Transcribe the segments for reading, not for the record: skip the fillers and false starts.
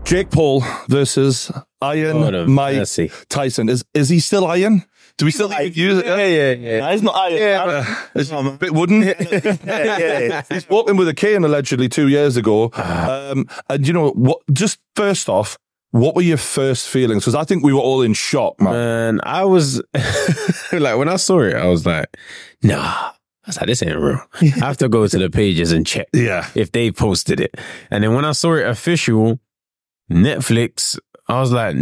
Jake Paul versus Iron Mike Tyson. Is he still Iron? Do we still use it? Yeah. No, he's not Iron. It's a bit wooden. yeah. He's walking with a cane allegedly 2 years ago. And you know what? Just first off, what were your first feelings? Because I think we were all in shock, man. Man, I was like, when I saw it, I was like, nah. I was like, this ain't real. I have to go to the pages and check if they posted it. And then when I saw it official, Netflix, I was like,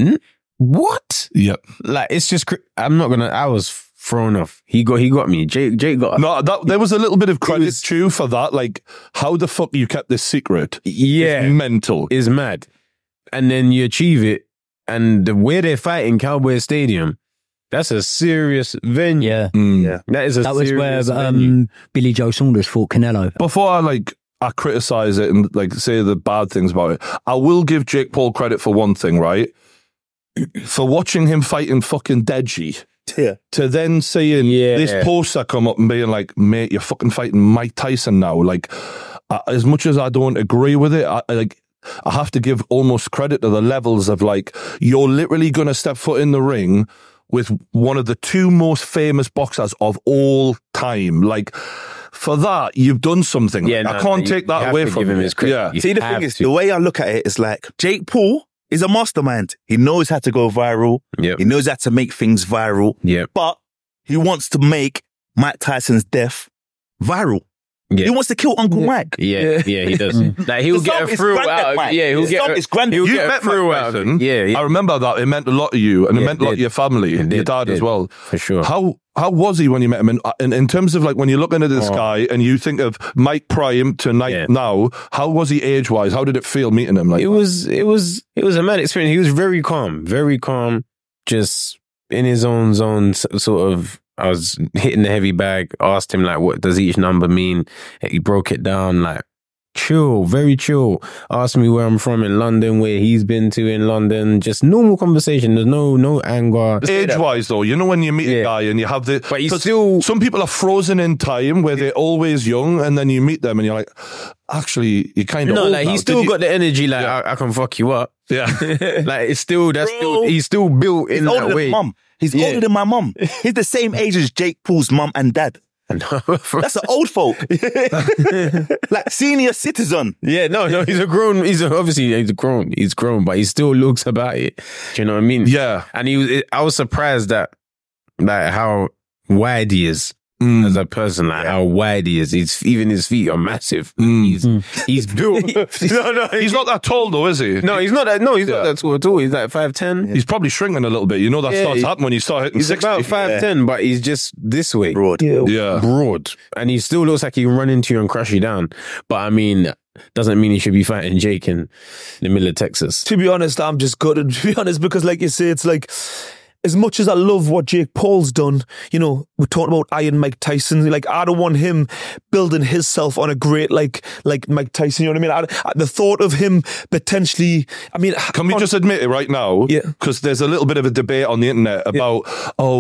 what? Yep. Like, it's just, I was thrown off. He got me. Jake got. No, there was a little bit of credit too for that. Like, how the fuck you kept this secret? Yeah. It's mental. It's mad. And then you achieve it. And the way they're fighting Cowboy Stadium, that's a serious venue. Yeah. That is a serious venue. That was where Billy Joe Saunders fought Canelo. Before I criticize it and say the bad things about it, I will give Jake Paul credit for one thing, right? For watching him fighting fucking Deji. Yeah. To then seeing this poster come up and being like, mate, you're fucking fighting Mike Tyson now. Like, as much as I don't agree with it, I have to give almost credit to the levels of like, you're literally going to step foot in the ring with one of the two most famous boxers of all time. Like, for that, you've done something. Yeah, I can't take that away from him. Yeah. See, the thing is, the way I look at it is like, Jake Paul is a mastermind. He knows how to go viral. Yep. He knows how to make things viral. Yep. But he wants to make Mike Tyson's death viral. Yeah. He wants to kill Uncle Mike. Yeah, he does. Like, he'll get a thrill out of it. Yeah, he'll get a thrill out of it. Yeah. I remember that. It meant a lot to you, and it meant a lot to your family, and your dad as well. For sure. How was he when you met him? And in terms of like when you're looking at this guy and you think of Mike Prime to now, how was he age-wise? How did it feel meeting him? Like, it was a mad experience. He was very calm, just in his own zone, sort of. I was hitting the heavy bag, asked him like, what does each number mean? He broke it down like, chill, very chill. Asked me where I'm from in London, where he's been to in London. Just normal conversation. There's no anger. Age-wise though, you know when you meet a guy and you have the... But he's still... Some people are frozen in time where they're always young, and then you meet them and you're like, actually, you kind of... No, like he's still got the energy like, I can fuck you up. Yeah. Like it's still, he's still built in that way. He's older than my mum. He's the same age as Jake Paul's mum and dad. That's an old folk. Like senior citizen. Yeah, no, he's grown, but he still looks about it. Do you know what I mean? Yeah. And I was surprised at like how wide he is. As a person, like how wide he is. Even his feet are massive. He's built. He's not that tall though, is he? No, he's not that. No, he's not that tall at all. He's like 5'10". He's probably shrinking a little bit. You know that starts happening when you start hitting 60. He's about 5'10", but he's just this way, broad. Yeah, broad, and he still looks like he can run into you and crush you down. But I mean, doesn't mean he should be fighting Jake in the middle of Texas. To be honest, I'm just gutted. To be honest, because like you say, it's like, as much as I love what Jake Paul's done, you know, we're talking about Iron Mike Tyson. Like, I don't want him building himself on a great, like Mike Tyson, you know what I mean? The thought of him potentially, I mean... Can we just admit it right now? Yeah. Because there's a little bit of a debate on the internet about,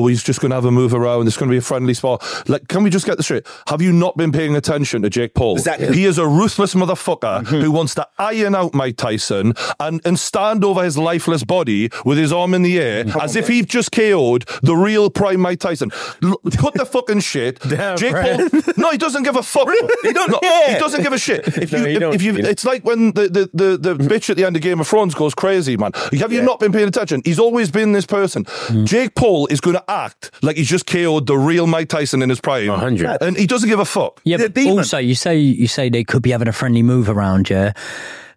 he's just going to have a move around, it's going to be a friendly spot. Like, can we just get this straight? Have you not been paying attention to Jake Paul? Exactly. He is a ruthless motherfucker who wants to iron out Mike Tyson and stand over his lifeless body with his arm in the air as if he just KO'd the real prime Mike Tyson. Cut the fucking shit. Damn, Jake Paul, no, he doesn't give a fuck. He doesn't give a shit. It's like when the bitch at the end of Game of Thrones goes crazy, man. Have you not been paying attention? He's always been this person. Jake Paul is going to act like he's just KO'd the real Mike Tyson in his prime. 100. And he doesn't give a fuck. Yeah, but also you say they could be having a friendly move around, yeah.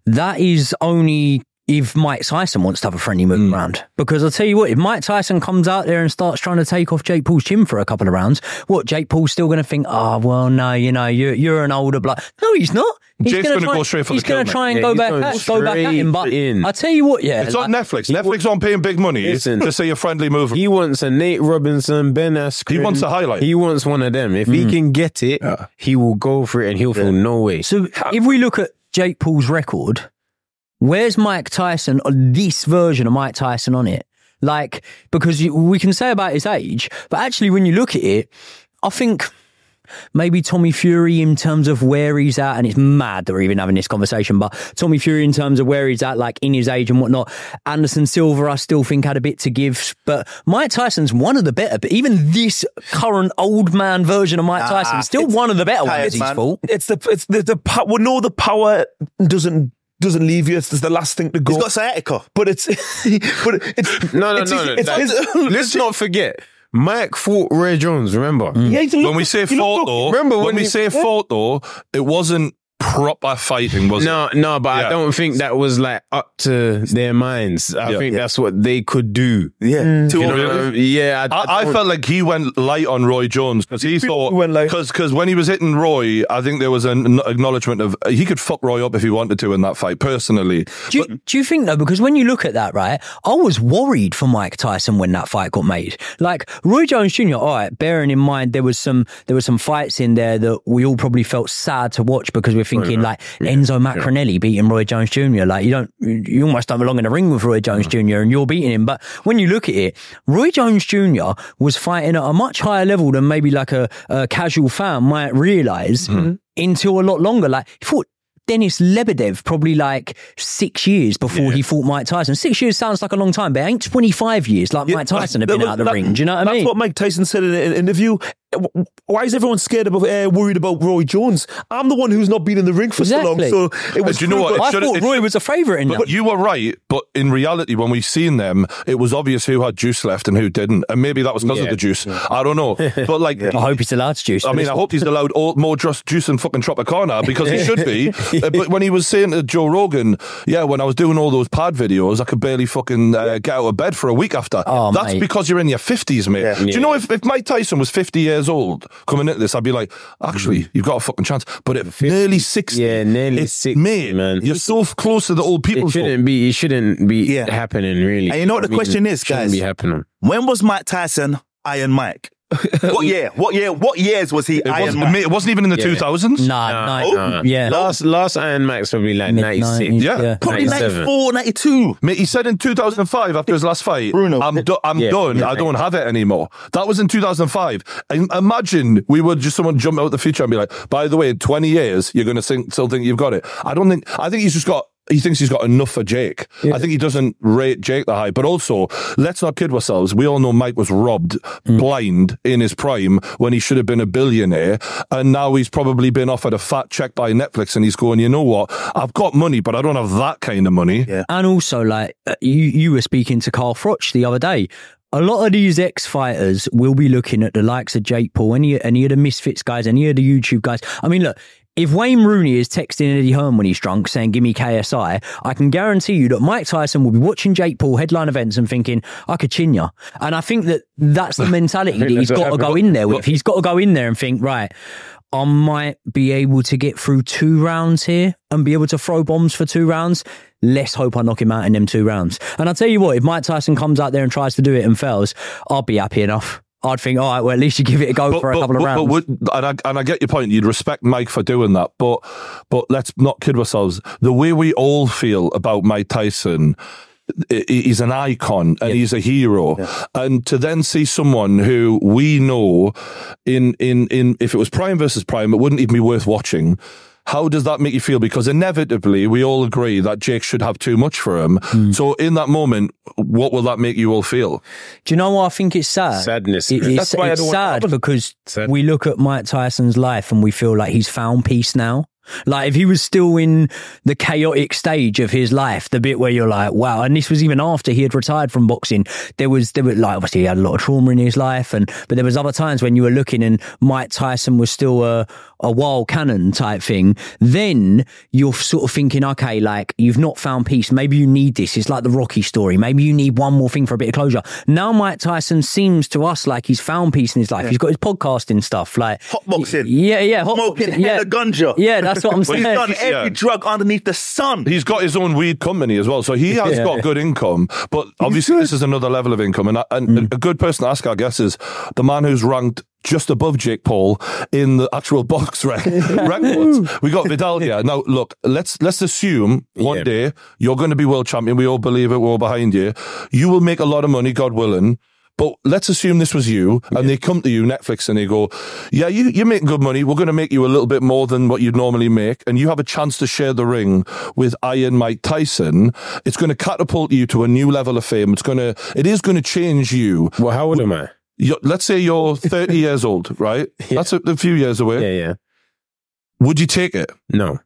That is only if Mike Tyson wants to have a friendly move around. Because I'll tell you what, if Mike Tyson comes out there and starts trying to take off Jake Paul's chin for a couple of rounds, what, Jake Paul's still going to think, well, no, you know, you're an older bloke. No, he's not. Jake's going to go straight for the kill. He's going to try and go back at him. But I tell you what, it's on Netflix. Netflix aren't paying big money to say a friendly move. He wants a Nate Robinson, Ben Askren. He wants a highlight. He wants one of them. If he can get it, he will go for it and he'll feel no way. So if we look at Jake Paul's record, where's Mike Tyson, or this version of Mike Tyson on it? Like, because we can say about his age, but actually when you look at it, I think maybe Tommy Fury in terms of where he's at, and it's mad that we're even having this conversation, but Tommy Fury in terms of where he's at, like in his age and whatnot. Anderson Silva, I still think had a bit to give, but Mike Tyson's one of the better, but even this current old man version of Mike Tyson, still one of the better ones, his fault. It's the power. No, the power doesn't leave you. It's the last thing to go. He's got sciatica. But it's No. Let's not forget. Mike fought Roy Jones, remember? Yeah, When we say fault though, it wasn't proper fighting, was it? No, but I don't think that was like up to their minds. I think that's what they could do. Yeah. I felt like he went light on Roy Jones because he thought, because when he was hitting Roy, I think there was an acknowledgement of he could fuck Roy up if he wanted to in that fight, personally. Do you think though, because when you look at that, right, I was worried for Mike Tyson when that fight got made. Like Roy Jones Jr., all right, bearing in mind there was some fights in there that we all probably felt sad to watch because we're thinking like Enzo Macronelli beating Roy Jones Jr. Like you almost don't belong in a ring with Roy Jones Jr. and you're beating him. But when you look at it, Roy Jones Jr. was fighting at a much higher level than maybe like a casual fan might realise until a lot longer. Like he fought Denis Lebedev probably like 6 years before he fought Mike Tyson. 6 years sounds like a long time, but it ain't 25 years like Mike Tyson had been out of the ring. Do you know what I mean? That's what Mike Tyson said in an interview. Why is everyone scared about, worried about Roy Jones? I'm the one who's not been in the ring for so long. So it was. Do you know what? I thought Roy was a favourite in that. But you were right. But in reality, when we seen them, it was obvious who had juice left and who didn't. And maybe that was because of the juice. I don't know. But like, I hope he's allowed juice. I mean, I hope he's allowed more juice than fucking Tropicana because he should be. But when he was saying to Joe Rogan, when I was doing all those pad videos, I could barely fucking get out of bed for a week after. That's mate. Because you're in your 50s, mate. Do you know if Mike Tyson was 50 years old coming into this, I'd be like, actually, you've got a fucking chance. But at nearly 60, nearly 60, mate, man. You're so close to the old people. It shouldn't be happening, really. And you know what the question is, guys? Be happening. When was Mike Tyson Iron Mike? What years was he Iron Mike? It wasn't even in the 2000s. No. Yeah. Last Iron Mike's probably like 96. Yeah. Probably 97. 94, 92. Mate, he said in 2005 after his last fight, Bruno. I'm done. I don't have it anymore. That was in 2005. And imagine we would just someone jump out the future and be like, by the way, in 20 years, you're going to still think you've got it. I think he thinks he's got enough for Jake. Yeah. I think he doesn't rate Jake that high. But also, let's not kid ourselves. We all know Mike was robbed blind in his prime when he should have been a billionaire. And now he's probably been offered a fat check by Netflix and he's going, you know what? I've got money, but I don't have that kind of money. Yeah. And also, like, you were speaking to Carl Froch the other day. A lot of these ex-fighters will be looking at the likes of Jake Paul, any of the Misfits guys, any of the YouTube guys. I mean, look, if Wayne Rooney is texting Eddie Hearn when he's drunk saying, give me KSI, I can guarantee you that Mike Tyson will be watching Jake Paul headline events and thinking, I could chin ya. And I think that's the mentality that he's got to go in there with. He's got to go in there and think, right, I might be able to get through 2 rounds here and be able to throw bombs for 2 rounds. Let's hope I knock him out in them 2 rounds. And I'll tell you what, if Mike Tyson comes out there and tries to do it and fails, I'll be happy enough. I'd think, all right, well, at least you give it a go for a couple of rounds. And I get your point. You'd respect Mike for doing that. But let's not kid ourselves. The way we all feel about Mike Tyson, he's an icon and he's a hero. Yeah. And to then see someone who we know in if it was Prime versus Prime, it wouldn't even be worth watching. How does that make you feel? Because inevitably, we all agree that Jake should have too much for him. So in that moment, what will that make you all feel? Do you know what I think it's sad? Sadness. It's sad because we look at Mike Tyson's life and we feel like he's found peace now. Like if he was still in the chaotic stage of his life, the bit where you're like, wow, and this was even after he had retired from boxing, there were like, obviously he had a lot of trauma in his life, but there was other times when you were looking and Mike Tyson was still a wild cannon type thing. Then you're sort of thinking, okay, like you've not found peace. Maybe you need this. It's like the Rocky story. Maybe you need one more thing for a bit of closure. Now Mike Tyson seems to us like he's found peace in his life. Yeah. He's got his podcasting stuff, like hotboxing. Yeah, smoking hella ganja. Yeah, that's what I'm saying. He's done every drug underneath the sun. He's got his own weed company as well, so he has got good income. But obviously, this is another level of income. And a good person to ask, I guess, is the man who's ranked just above Jake Paul in the actual box records. We got Vidal here. Now, look, let's assume one day you're going to be world champion. We all believe it. We're all behind you. You will make a lot of money, God willing. But let's assume this was you, and they come to you, Netflix, and they go, yeah, you're making good money. We're going to make you a little bit more than what you'd normally make, and you have a chance to share the ring with Iron Mike Tyson. It's going to catapult you to a new level of fame. It is going to change you. Well, how old am I? Let's say you're 30 years old, right? Yeah. That's a few years away. Yeah. Would you take it? No.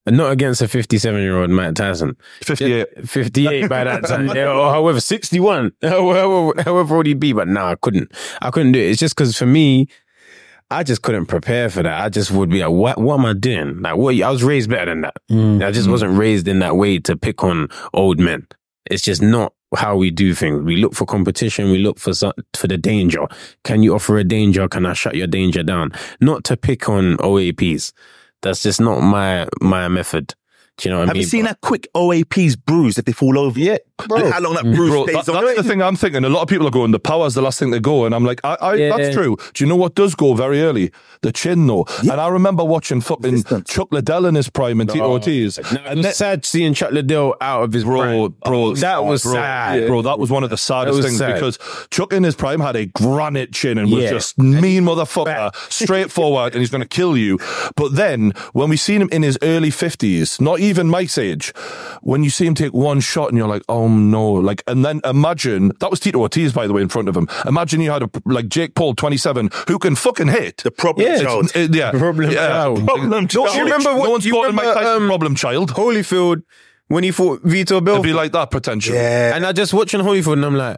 And not against a 57-year-old Mike Tyson. 58. 58 by that time. Yeah, or however, 61. However old he'd be. But no, I couldn't do it. It's just because for me, I just couldn't prepare for that. I just would be like, what am I doing? Like, I was raised better than that. I just wasn't raised in that way to pick on old men. It's just not how we do things. We look for competition. We look for the danger. Can you offer a danger? Can I shut your danger down? Not to pick on OAPs. That's just not my method. Do you know what I mean? Have you seen that quick OAP's bruise if they fall over? Yeah, bro. How long that bruise stays on? That's the thing I'm thinking. A lot of people are going, the power's the last thing to go. And I'm like, that's true. Do you know what does go very early? The chin, though. Yeah. And I remember watching fucking Chuck Liddell in his prime and Tito Ortiz. And it's sad seeing Chuck Liddell out of his prime. Bro, that was sad. Bro, that was one of the saddest things because Chuck in his prime had a granite chin and was just mean motherfucker, straightforward, and he's going to kill you. But then, when we seen him in his early 50s, not even Mike's age, when you see him take one shot and you're like, oh no, like, and then imagine, that was Tito Ortiz, by the way, in front of him. Imagine you had like Jake Paul, 27, who can fucking hit. The problem child. Problem child. Problem child. Don't you remember what? No one's called Mike Tyson problem child. Holyfield, when he fought Vitor Belfort. It'd be like that potentially. Yeah. And I just watching Holyfield and I'm like,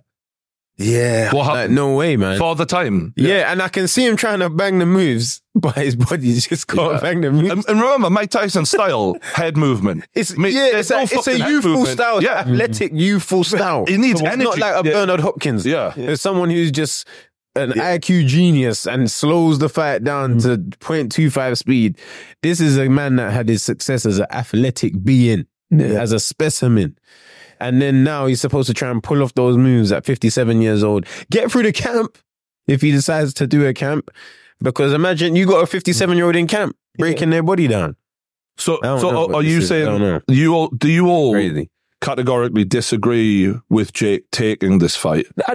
yeah. What happened? Like, no way, man. For the time. Yeah, and I can see him trying to bang the moves, but his body just can't bang the moves. And remember, Mike Tyson's style, head movement. It's a youthful style. Yeah. Athletic, youthful style. It needs It's energy. not like a Bernard Hopkins. Yeah. There's someone who's just an IQ genius and slows the fight down to 0.25 speed. This is a man that had his success as an athletic being, as a specimen. And then now he's supposed to try and pull off those moves at 57 years old. Get through the camp if he decides to do a camp. Because imagine you got a 57-year-old in camp breaking their body down. So are you saying do you all Crazy. categorically disagree with Jake taking this fight? I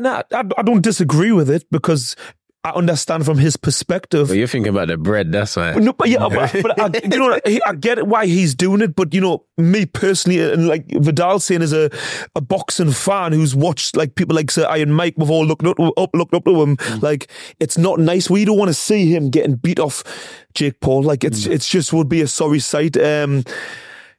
don't disagree with it because I understand from his perspective. But you're thinking about the bread, that's why. No, but I get it why he's doing it, but me personally, and like Vidal saying as a boxing fan who's watched like people like Sir Iron Mike, we've all looked up to him. Like, it's not nice. We don't want to see him getting beat off Jake Paul. Like, it's just would be a sorry sight. Yeah,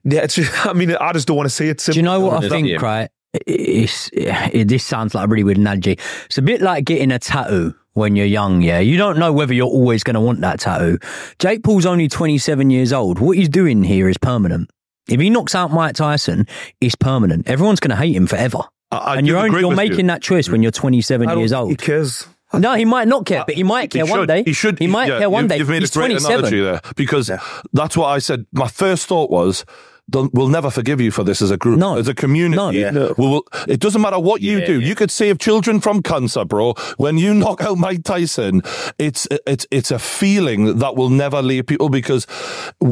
it's just, I just don't want to see it. Do you know what I think, right? This sounds like a really weird analogy. It's a bit like getting a tattoo when you're young, yeah? You don't know whether you're always going to want that tattoo. Jake Paul's only 27 years old. What he's doing here is permanent. If he knocks out Mike Tyson, it's permanent. Everyone's going to hate him forever. And you're making that choice when you're 27 years old. He cares. No, he might not care, but he might care one day. He might care one day. You've made He's a great 27. analogy there because that's what I said. My first thought was, we'll never forgive you for this as a group, as a community. It doesn't matter what you do. You could save children from cancer, bro. When you knock out Mike Tyson, it's a feeling that will never leave people because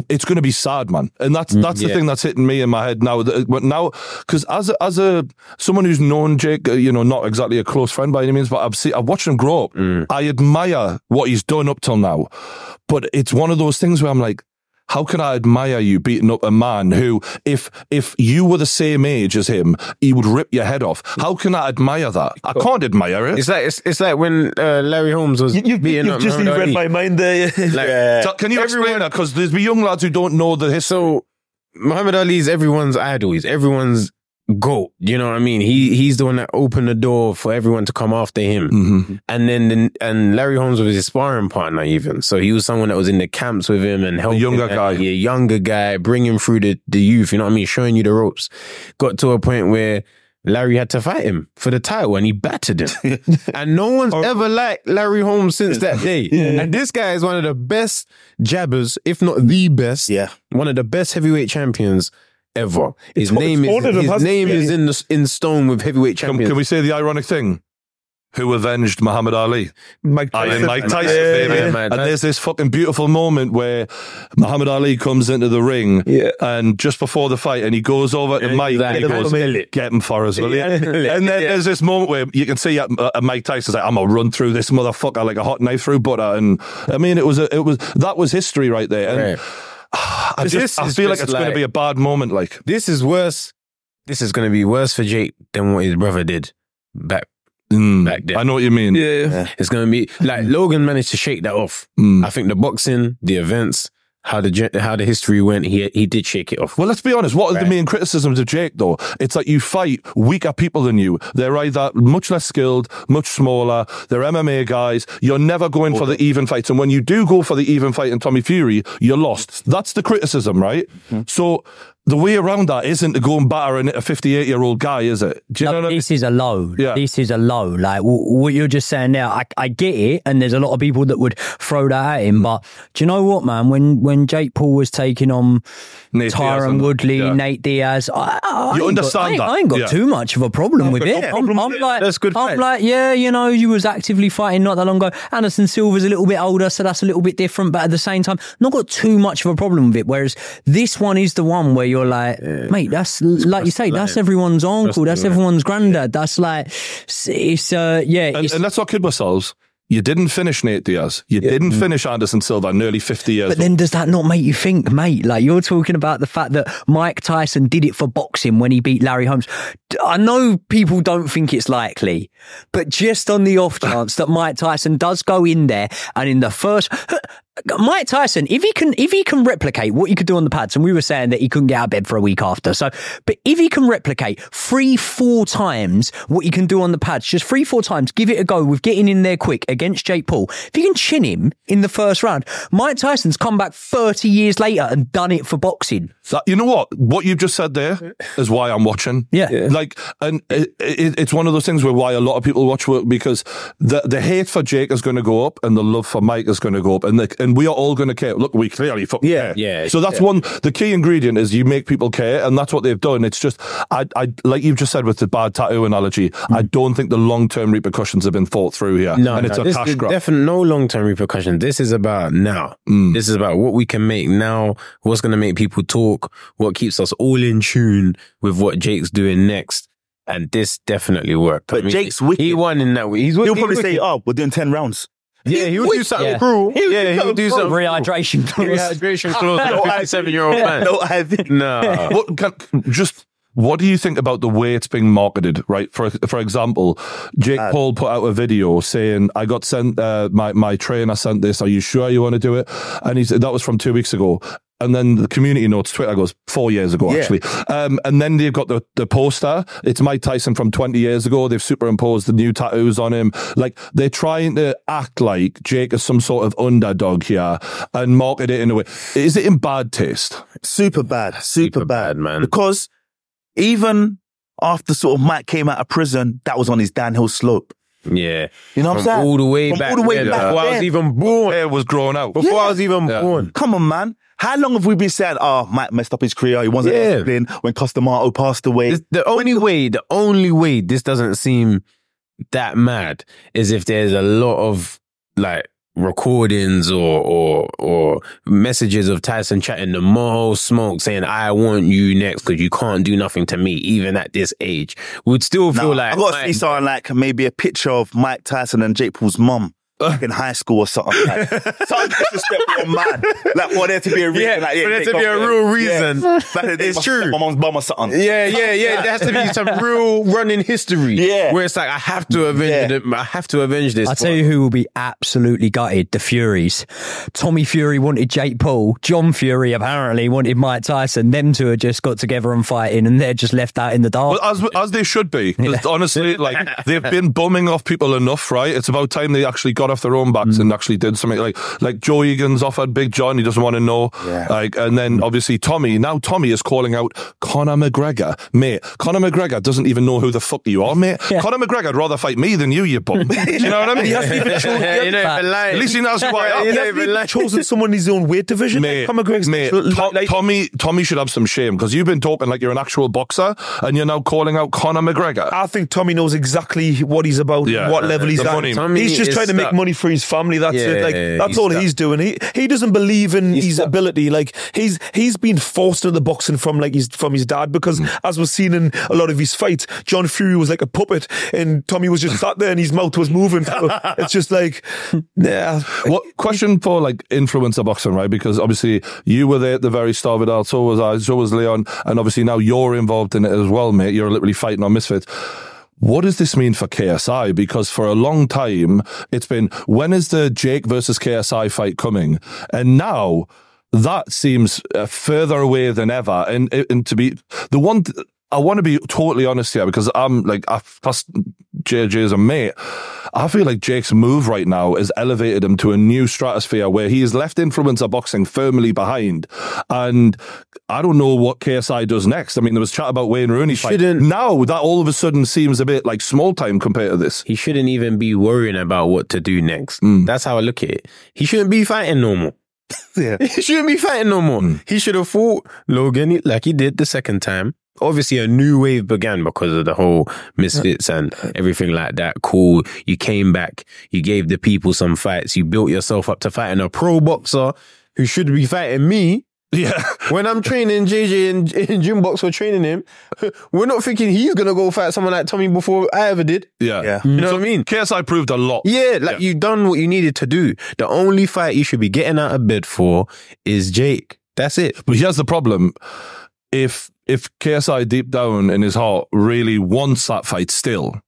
it's going to be sad, man. And that's the thing that's hitting me in my head now. Now, because as someone who's known Jake, not exactly a close friend by any means, but I've watched him grow up. I admire what he's done up till now, but it's one of those things where I'm like, how can I admire you beating up a man who, if you were the same age as him, he would rip your head off? How can I admire that? I can't admire it. It's like when Larry Holmes was beating up. You've just read my mind there. So can you explain that? Because there's young lads who don't know the history. So Muhammad Ali is everyone's idol. He's everyone's GOAT. You know what I mean? He's the one that opened the door for everyone to come after him. Mm-hmm. And then Larry Holmes was his sparring partner even. So he was someone that was in the camps with him and helping. A younger guy, bring him through the youth, you know what I mean? Showing you the ropes. Got to a point where Larry had to fight him for the title and he battered him. And no one's ever liked Larry Holmes since that day. And this guy is one of the best jabbers, if not the best. Yeah. One of the best heavyweight champions ever. His name is in stone with heavyweight champions. Can we say the ironic thing? who avenged Muhammad Ali? Mike Tyson. Mike Tyson, baby. Mike And Tyson. there's this fucking beautiful moment where Muhammad Ali comes into the ring and just before the fight and he goes over to Mike and he goes, get him for us, will you? And then there's this moment where you can see Mike Tyson's like, I'm going to run through this motherfucker like a hot knife through butter. And I mean, that was history right there. And I feel like it's going to be a bad moment. Like, this is worse. This is going to be worse for Jake than what his brother did back then. I know what you mean. Yeah. It's going to be like Logan managed to shake that off. I think the boxing, the events, how the history went, he did shake it off. Well, let's be honest. What are the main criticisms of Jake, though? It's like you fight weaker people than you. They're either much less skilled, much smaller. They're MMA guys. You're never going for the even fights. And when you do go for the even fight in Tommy Fury, you're lost. That's the criticism, right? So the way around that isn't to go and batter a 58-year-old guy, is it? Do you know what I mean? This is a low. Yeah. This is a low. Like what you're just saying now, I get it, and there's a lot of people that would throw that at him. But do you know what, man? When Jake Paul was taking on Tyron Woodley, Nate Diaz, I ain't got too much of a problem with it. I'm like, that's good. I'm like, yeah, you know, you was actively fighting not that long ago. Anderson Silva's a little bit older, so that's a little bit different. But at the same time, not got too much of a problem with it. Whereas this one is the one where you're like, mate, that's like you say, that's everyone's uncle, that's everyone's granddad. That's like, And let's not kid ourselves. You didn't finish Nate Diaz. You didn't finish Anderson Silva nearly 50 years But then does that not make you think, mate? Like, you're talking about the fact that Mike Tyson did it for boxing when he beat Larry Holmes. I know people don't think it's likely, but just on the off chance that Mike Tyson does go in there and in the first... Mike Tyson, if he can replicate what he could do on the pads, and we were saying that he couldn't get out of bed for a week after, but if he can replicate 3-4 times what he can do on the pads, just 3-4 times, give it a go with getting in there quick against Jake Paul, if he can chin him in the first round, Mike Tyson's come back 30 years later and done it for boxing. You know what you've just said there is why I'm watching. Yeah. Like, and it's one of those things where why a lot of people watch work, because the hate for Jake is going to go up and the love for Mike is going to go up, and we are all going to care. Look, we clearly fucking care. Yeah. So that's the key ingredient is you make people care, and that's what they've done. It's just, I like you've just said with the bad tattoo analogy, I don't think the long-term repercussions have been thought through here. It's a cash grab. Definitely no long-term repercussions. This is about now. This is about what we can make now, what's going to make people talk, what keeps us all in tune with what Jake's doing next. And this definitely worked. But Jake's wicked. He won in that way. He'll probably say, we're doing 10 rounds. Yeah, he would do something cruel. He would do something Rehydration clause. Rehydration clause for a 57-year-old man. No, I think. No. What do you think about the way it's being marketed, right? For example, Jake Paul put out a video saying, I got sent, my trainer sent this, are you sure you want to do it? And he said, that was from 2 weeks ago. And then the community notes, Twitter goes 4 years ago, actually. And then they've got the poster. It's Mike Tyson from 20 years ago. They've superimposed the new tattoos on him. Like, they're trying to act like Jake is some sort of underdog here and market it in a way. Is it in bad taste? Super bad, man. Because even after sort of Mike came out of prison, that was on his downhill slope. Yeah. You know what I'm saying? All the way back. Before I was even born. Hair was growing out. Before I was even born. Come on, man. How long have we been saying, Mike messed up his career, he wasn't disciplined when Costamato passed away? The only way this doesn't seem that mad is if there's a lot of like recordings or messages of Tyson chatting the Moho Smoke saying, I want you next because you can't do nothing to me, even at this age. We'd still feel like... I got to see something like maybe a picture of Mike Tyson and Jake Paul's mum. Back in high school or something. Like, something disrespectful, man. Like, for there to be a reason. For there to be a real reason. It's true. My mom's bum or something. Yeah. There has to be some real running history. Yeah. Where it's like, I have to avenge it. I have to avenge this. I'll tell you who will be absolutely gutted. The Furies. Tommy Fury wanted Jake Paul. John Fury apparently wanted Mike Tyson. Them two have just got together and fighting, and they're just left out in the dark. Well, as they should be. Honestly, like, they've been bumming off people enough, right? It's about time they actually got off their own backs and actually did something like Joe Egan's offered Big John. He doesn't want to know. Yeah. Like, and then obviously Tommy is calling out Conor McGregor. Mate, Conor McGregor doesn't even know who the fuck you are, mate. Yeah. Conor McGregor would rather fight me than you bum. Do you know what I mean? He hasn't even chosen. At least he knows who I am. He hasn't even chosen someone in his own weight division. Mate, Conor McGregor's Tommy should have some shame because you've been talking like you're an actual boxer and you're now calling out Conor McGregor. I think Tommy knows exactly what he's about, what level he's at. He's just trying to make money for his family. That's it. Like that's all he's doing. He doesn't believe in his ability. Like he's been forced into the boxing from his dad because as was seen in a lot of his fights, John Fury was like a puppet and Tommy was just sat there and his mouth was moving. So it's just like, yeah. What question for like influencer boxing, right? Because obviously you were there at the very start of it all. So was I. So was Leon, and obviously now you're involved in it as well, mate. You're literally fighting on Misfits. What does this mean for KSI? Because for a long time, it's been, when is the Jake versus KSI fight coming? And now that seems further away than ever. And to be the one, I want to be totally honest here because I'm like, plus JJ's a mate. I feel like Jake's move right now has elevated him to a new stratosphere where he has left influencer boxing firmly behind. And I don't know what KSI does next. I mean, there was chat about Wayne Rooney fight. Now that all of a sudden seems a bit like small time compared to this. He shouldn't even be worrying about what to do next. That's how I look at it. He shouldn't be fighting no more. He shouldn't be fighting no more. He should have fought Logan like he did the second time. Obviously, a new wave began because of the whole Misfits and everything like that. Cool. You came back. You gave the people some fights. You built yourself up to fighting a pro boxer who should be fighting me. Yeah. When I'm training JJ in gym box for training him, we're not thinking he's going to go fight someone like Tommy before I ever did. Yeah. You know what I mean? KSI proved a lot. Yeah, you've done what you needed to do. The only fight you should be getting out of bed for is Jake. That's it. But here's the problem. If KSI deep down in his heart really wants that fight still,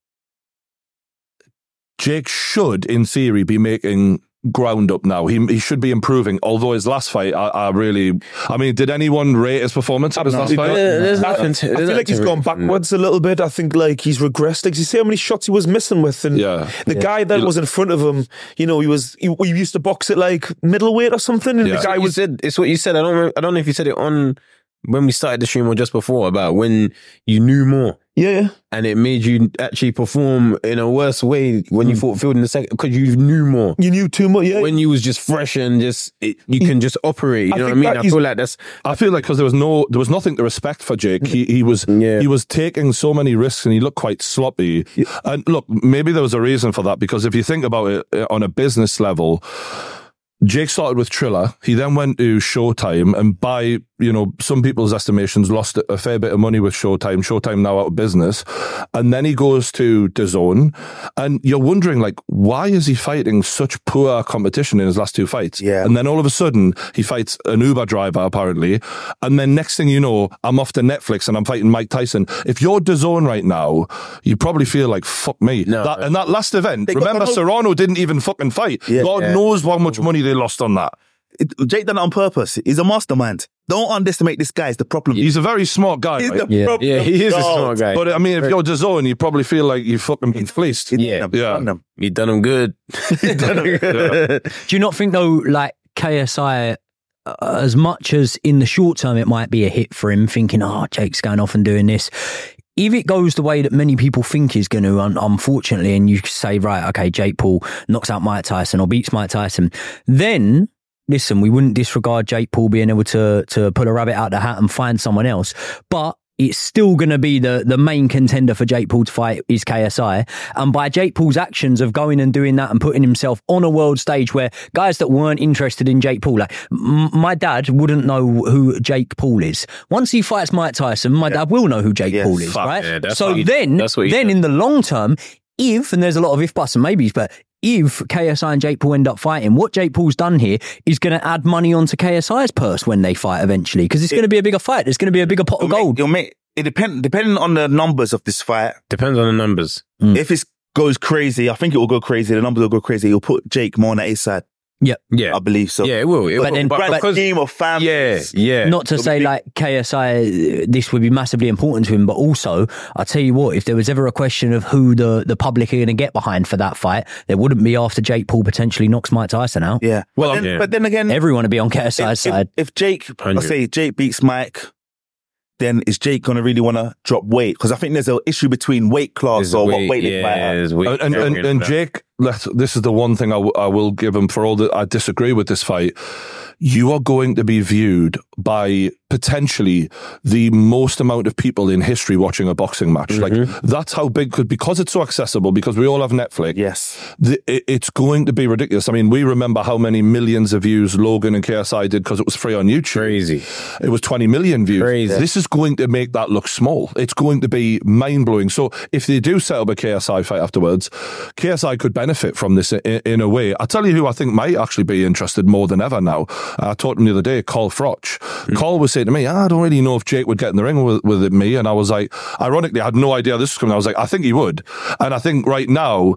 Jake should, in theory, be making ground up now. He should be improving. Although his last fight, I mean, did anyone rate his performance at his last fight? I feel like he's gone backwards a little bit. I think like he's regressed. Like you see how many shots he was missing with, and the guy that was in front of him, you know, he used to box at like middleweight or something, and the guy was. It's what you said. I don't know if you said it on when we started the stream or just before about when you knew more. Yeah. And it made you actually perform in a worse way when you fought Field in the second because you knew more. You knew too much, yeah. When you was just fresh and you can just operate. You know what I mean? I feel like because there was nothing to respect for Jake. He was taking so many risks and he looked quite sloppy. Yeah. And look, maybe there was a reason for that because if you think about it on a business level, Jake started with Triller. He then went to Showtime and by, some people's estimations lost a fair bit of money with Showtime. Showtime now out of business. And then he goes to DAZN and you're wondering like, why is he fighting such poor competition in his last two fights? Yeah. And then all of a sudden he fights an Uber driver apparently. And then next thing you know, I'm off to Netflix and I'm fighting Mike Tyson. If you're DAZN right now, you probably feel like, fuck me. No. That last event, remember Serrano didn't even fucking fight. Yeah. God knows how much money they lost on that. Jake done it on purpose. He's a mastermind. Don't underestimate this guy. It's the problem. He's a very smart guy. He's right? the problem. Yeah, he is a smart guy. But I mean, if you're DAZN, you probably feel like you fucking been fleeced. He done him good. Do you not think though, like KSI, as much as in the short term it might be a hit for him, thinking, Jake's going off and doing this. If it goes the way that many people think is going to, unfortunately, and you say, right, okay, Jake Paul knocks out Mike Tyson or beats Mike Tyson, then, listen, we wouldn't disregard Jake Paul being able to pull a rabbit out the hat and find someone else. But it's still going to be the main contender for Jake Paul to fight is KSI. And by Jake Paul's actions of going and doing that and putting himself on a world stage where guys that weren't interested in Jake Paul, like my dad wouldn't know who Jake Paul is. Once he fights Mike Tyson, my dad will know who Jake Paul is, right? Yeah, so then in the long term, and there's a lot of if, buts and maybes, but if KSI and Jake Paul end up fighting, what Jake Paul's done here is going to add money onto KSI's purse when they fight eventually, because it's going to be a bigger fight. There's going to be a bigger pot of gold. Depending on the numbers of this fight. Depends on the numbers. If it goes crazy, I think it will go crazy. The numbers will go crazy. He'll put Jake more on his side. Yep. Yeah. I believe so. Yeah, it will. But then- Grand scheme of families. Yeah. Not to say like KSI, this would be massively important to him, but also, I'll tell you what, if there was ever a question of who the public are going to get behind for that fight, there wouldn't be after Jake Paul potentially knocks Mike Tyson out. Yeah. Well, But then again, Everyone would be on KSI's side. if Jake, let's say Jake beats Mike, then is Jake going to really want to drop weight? Because I think there's an issue between weight class or what weight they fight at. And Jake, this is the one thing I will give him for all that I disagree with this fight. You are going to be viewed by potentially the most amount of people in history watching a boxing match. Like that's how big, because it's so accessible, because we all have Netflix. Yes. It's going to be ridiculous. I mean, we remember how many millions of views Logan and KSI did because it was free on YouTube. Crazy. It was 20 million views. Crazy. This is going to make that look small. It's going to be mind-blowing. So if they do set up a KSI fight afterwards, KSI could benefit from this in a way. I'll tell you who I think might actually be interested more than ever now. I talked to him the other day, Carl Froch. Carl was saying to me, I don't really know if Jake would get in the ring with me. And I was like, ironically, I had no idea this was coming. I was like, I think he would. And I think right now,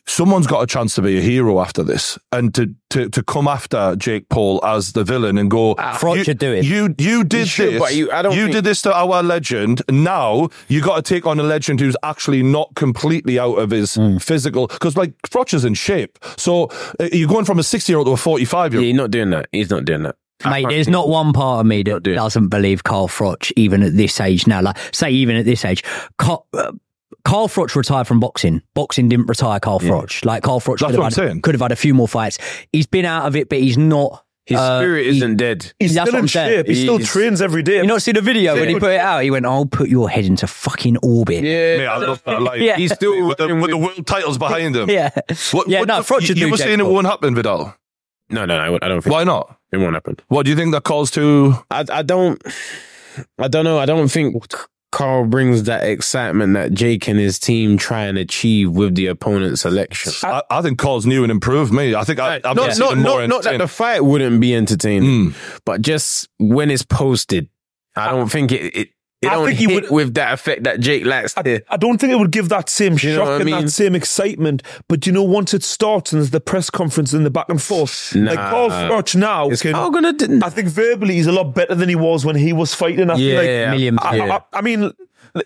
someone's got a chance to be a hero after this, and to come after Jake Paul as the villain and go, Froch should do it. You did this. But you did this to our legend. Now you got to take on a legend who's actually not completely out of his physical. Because like Froch is in shape, so you're going from a 60-year-old to a 45-year-old. He's not doing that. He's not doing that. Mate, there's not one part of me that doesn't believe Carl Froch, even at this age now. Like, say, even at this age, Carl Froch retired from boxing. Boxing didn't retire Carl Froch. Like, Carl Froch could have had a few more fights. He's been out of it, but he's not. His spirit isn't dead. He's still in shape. He still trains every day. You not see the video when he put it out? He went, I'll put your head into fucking orbit. Yeah, I love that. Like, He's still with the world titles behind him. Froch should do You were saying it won't happen, Vidal? No, I don't think. Why not? It won't happen. What do you think that calls to? I don't know. I don't think Carl brings that excitement that Jake and his team try and achieve with the opponent's selection. I think Carl's new and improved me. I think not that the fight wouldn't be entertaining, but just when it's posted, I don't think it don't hit with that effect that Jake likes. I don't think it would give that same shock and that same excitement. But once it starts and there's the press conference and the back and forth, like Carl Froch now, I think verbally he's a lot better than he was when he was fighting. I mean,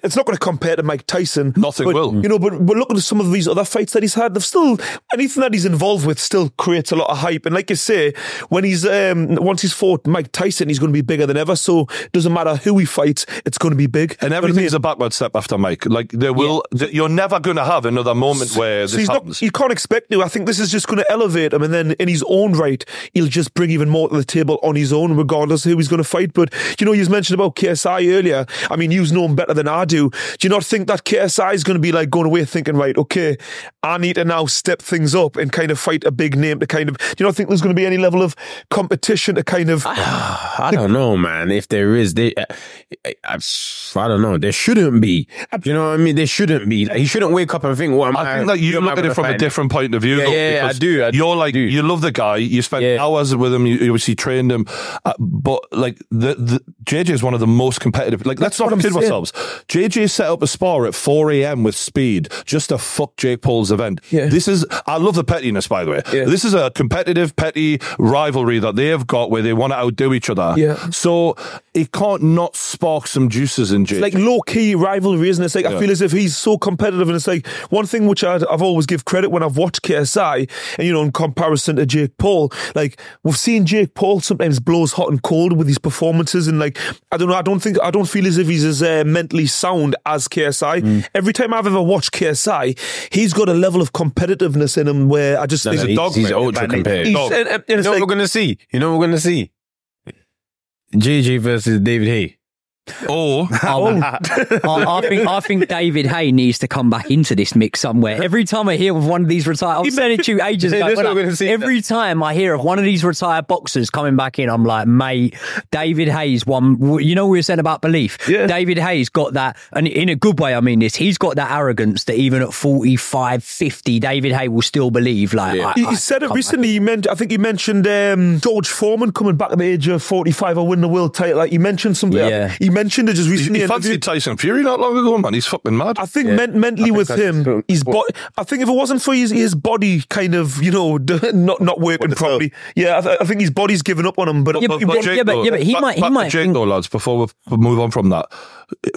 it's not going to compare to Mike Tyson. Nothing will. But looking at some of these other fights that he's had, they've still, anything that he's involved with still creates a lot of hype. And like you say, when he's once he's fought Mike Tyson, he's going to be bigger than ever. So it doesn't matter who he fights, it's going to be big. And everything's a backward step after Mike. Like there will, you're never going to have another moment where this happens. You can't expect to. I think this is just going to elevate him, and then in his own right, he'll just bring even more to the table on his own, regardless of who he's going to fight. But you mentioned about KSI earlier. I mean, you know him better than I do. Do you not think that KSI is going to be like going away thinking, right, okay, I need to now step things up and kind of fight a big name to kind of, do you not think there's going to be any level of competition to kind of... I don't know, man. If there is, I don't know. There shouldn't be. You know what I mean? There shouldn't be. Like, he shouldn't wake up and think, I think that you look at it from a different point of view. Yeah, I do. You're like, you love the guy. You spent hours with him. You obviously trained him. But like, the JJ is one of the most competitive. Like, let's not kid ourselves. JJ set up a spar at 4 a.m. with Speed just to fuck Jake Paul's event. Yeah. I love the pettiness, by the way. Yeah. This is a competitive, petty rivalry that they have got where they want to outdo each other. Yeah. So it can't not spark some juices in Jake. It's like low-key rivalry, isn't it? It's like, I feel as if he's so competitive, and it's like one thing which I've always give credit when I've watched KSI, and in comparison to Jake Paul, like we've seen Jake Paul sometimes blows hot and cold with his performances, and like, I don't know, I don't feel as if he's as mentally sound as KSI. Every time I've ever watched KSI, he's got a level of competitiveness in him where I just think he's ultra compared. You know what we're going to see? JJ versus David Haye. I think David Haye needs to come back into this mix somewhere. Every time I hear of one of these retired, I was saying it to you ages ago. Every time I hear of one of these retired boxers coming back in, I'm like, mate, David Haye's one. You know what we were saying about belief? Yeah. David Haye's got that, and in a good way, I mean this. He's got that arrogance that even at 45, 50, David Haye will still believe. Like he said it recently. I think he mentioned George Foreman coming back at the age of 45 or winning the world title. Like he mentioned something. Yeah. He mentioned it just recently. He fancied Tyson Fury not long ago, man. He's fucking mad. I think mentally with him, I think if it wasn't for his body kind of, not working properly, I think his body's given up on him. But he might. Jake, though, lads, before we move on from that,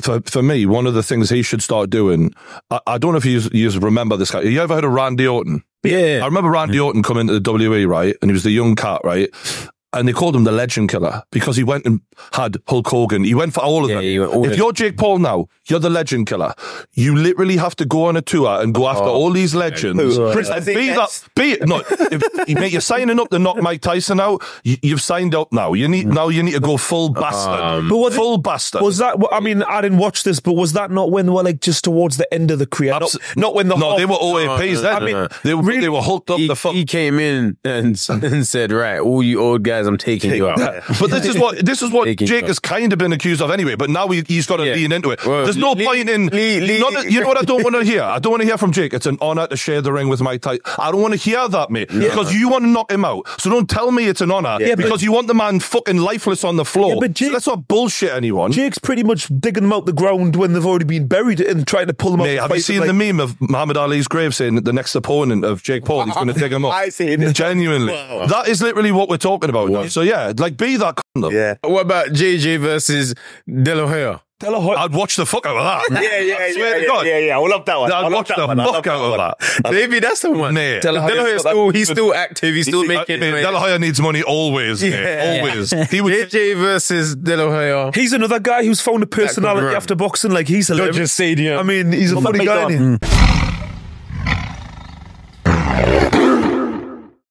for me, one of the things he should start doing, I don't know if you remember this guy. You ever heard of Randy Orton? Yeah. I remember Randy Orton coming to the WWE, right? And he was the young cat, right? And they called him the Legend Killer because he went and had Hulk Hogan. He went for all of them. If you're Jake Paul now, you're the Legend Killer. You literally have to go on a tour and go after all these legends. And you're signing up to knock Mike Tyson out. You've signed up now. You need to go full bastard. Full bastard. Was that? I mean, I didn't watch this, but was that not when they were like just towards the end of the career? Not when the they were OAPs then. They were hulked up the fuck. He came in and said, right, all you old guys, I'm taking you out. But this is what Jake has kind of been accused of anyway, but now he's got to lean into it. Well, there's no point in... you know what I don't want to hear? I don't want to hear from Jake. It's an honour to share the ring with Mike Tyson. I don't want to hear that, mate, because you want to knock him out. So don't tell me it's an honour because you want the man fucking lifeless on the floor. But Jake, let's not bullshit anyone. Jake's pretty much digging them out the ground when they've already been buried and trying to pull them up. Mate, have you seen the meme of Muhammad Ali's grave saying that the next opponent of Jake Paul, he's going to dig him up? I see it. Genuinely. Wow. That is literally what we're talking about. Wow. So yeah, like be that condom. Yeah. What about JJ versus De La Hoya? I'd watch the fuck out of that. Yeah. I will love that one. I'd watch the fuck out of that. Maybe that's the one. Mate. De La Hoya he's still active. He's still making. De La Hoya needs money always. Always. He would JJ versus De La Hoya. He's another guy who's found a personality after boxing. Like he's hilarious. Dodger Stadium. I mean, he's a funny guy.